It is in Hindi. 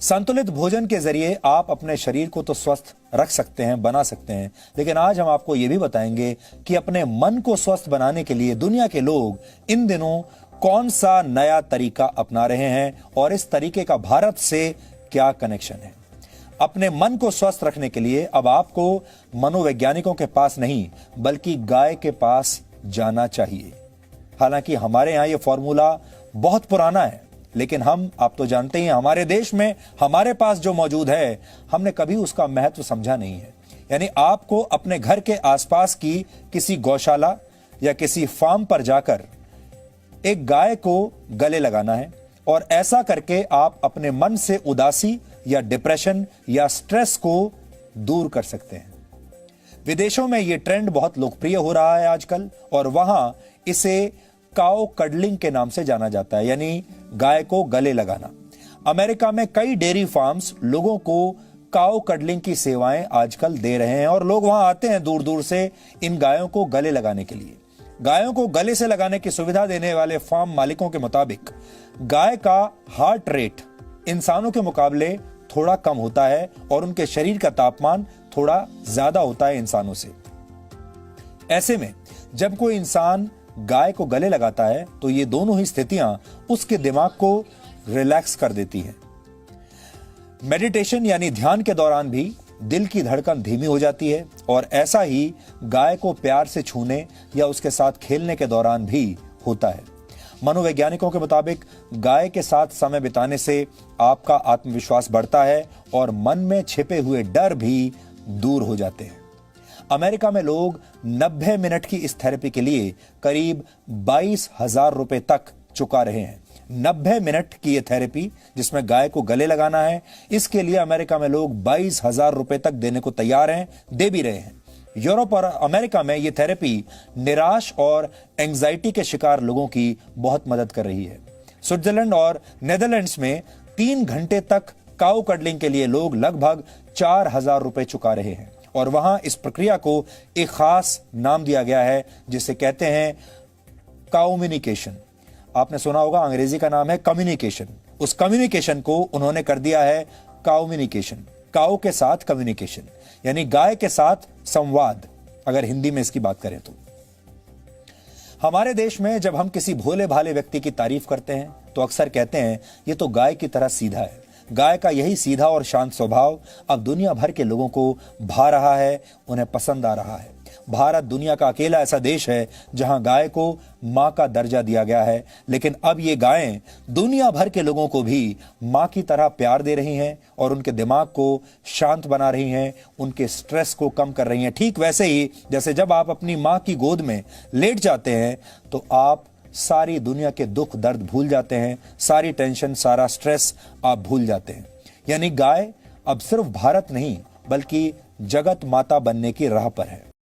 संतुलित भोजन के जरिए आप अपने शरीर को तो स्वस्थ रख सकते हैं, बना सकते हैं, लेकिन आज हम आपको यह भी बताएंगे कि अपने मन को स्वस्थ बनाने के लिए दुनिया के लोग इन दिनों कौन सा नया तरीका अपना रहे हैं और इस तरीके का भारत से क्या कनेक्शन है। अपने मन को स्वस्थ रखने के लिए अब आपको मनोवैज्ञानिकों के पास नहीं बल्कि गाय के पास जाना चाहिए। हालांकि हमारे यहां यह फॉर्मूला बहुत पुराना है, लेकिन आप तो जानते ही हैं, हमारे देश में हमारे पास जो मौजूद है हमने कभी उसका महत्व समझा नहीं है। यानी आपको अपने घर के आसपास की किसी गौशाला या किसी फार्म पर जाकर एक गाय को गले लगाना है और ऐसा करके आप अपने मन से उदासी या डिप्रेशन या स्ट्रेस को दूर कर सकते हैं। विदेशों में यह ट्रेंड बहुत लोकप्रिय हो रहा है आजकल और वहां इसे काउ कडलिंग के नाम से जाना जाता है, यानी गाय को गले लगाना। अमेरिका में कई डेयरी फार्म्स लोगों को काउ कडलिंग की सेवाएं आजकल दे रहे हैं और लोग वहां आते हैं दूर दूर से इन गायों को गले लगाने के लिए। गायों को गले से लगाने की सुविधा देने वाले फार्म मालिकों के मुताबिक गाय का हार्ट रेट इंसानों के मुकाबले थोड़ा कम होता है और उनके शरीर का तापमान थोड़ा ज्यादा होता है इंसानों से। ऐसे में जब कोई इंसान गाय को गले लगाता है तो ये दोनों ही स्थितियां उसके दिमाग को रिलैक्स कर देती हैं। मेडिटेशन यानी ध्यान के दौरान भी दिल की धड़कन धीमी हो जाती है और ऐसा ही गाय को प्यार से छूने या उसके साथ खेलने के दौरान भी होता है। मनोवैज्ञानिकों के मुताबिक गाय के साथ समय बिताने से आपका आत्मविश्वास बढ़ता है और मन में छिपे हुए डर भी दूर हो जाते हैं। अमेरिका में लोग 90 मिनट की इस थेरेपी के लिए करीब 22,000 रुपए तक चुका रहे हैं। 90 मिनट की यह थेरेपी जिसमें गाय को गले लगाना है, इसके लिए अमेरिका में लोग 22,000 रुपए तक देने को तैयार हैं, दे भी रहे हैं। यूरोप और अमेरिका में यह थेरेपी निराश और एंजाइटी के शिकार लोगों की बहुत मदद कर रही है। स्विट्जरलैंड और नेदरलैंड्स में 3 घंटे तक काउ कडलिंग के लिए लोग लगभग 4,000 रुपए चुका रहे हैं और वहां इस प्रक्रिया को एक खास नाम दिया गया है जिसे कहते हैं काउम्युनिकेशन। आपने सुना होगा अंग्रेजी का नाम है कम्युनिकेशन। उस कम्युनिकेशन को उन्होंने कर दिया है काउम्युनिकेशन, काउ के साथ कम्युनिकेशन यानी गाय के साथ संवाद, अगर हिंदी में इसकी बात करें तो। हमारे देश में जब हम किसी भोले भाले व्यक्ति की तारीफ करते हैं तो अक्सर कहते हैं ये तो गाय की तरह सीधा है। गाय का यही सीधा और शांत स्वभाव अब दुनिया भर के लोगों को भा रहा है, उन्हें पसंद आ रहा है। भारत दुनिया का अकेला ऐसा देश है जहां गाय को मां का दर्जा दिया गया है, लेकिन अब ये गायें दुनिया भर के लोगों को भी मां की तरह प्यार दे रही हैं और उनके दिमाग को शांत बना रही हैं, उनके स्ट्रेस को कम कर रही हैं। ठीक वैसे ही जैसे जब आप अपनी मां की गोद में लेट जाते हैं तो आप सारी दुनिया के दुख दर्द भूल जाते हैं, सारी टेंशन, सारा स्ट्रेस आप भूल जाते हैं। यानी गाय अब सिर्फ भारत नहीं बल्कि जगत माता बनने की राह पर है।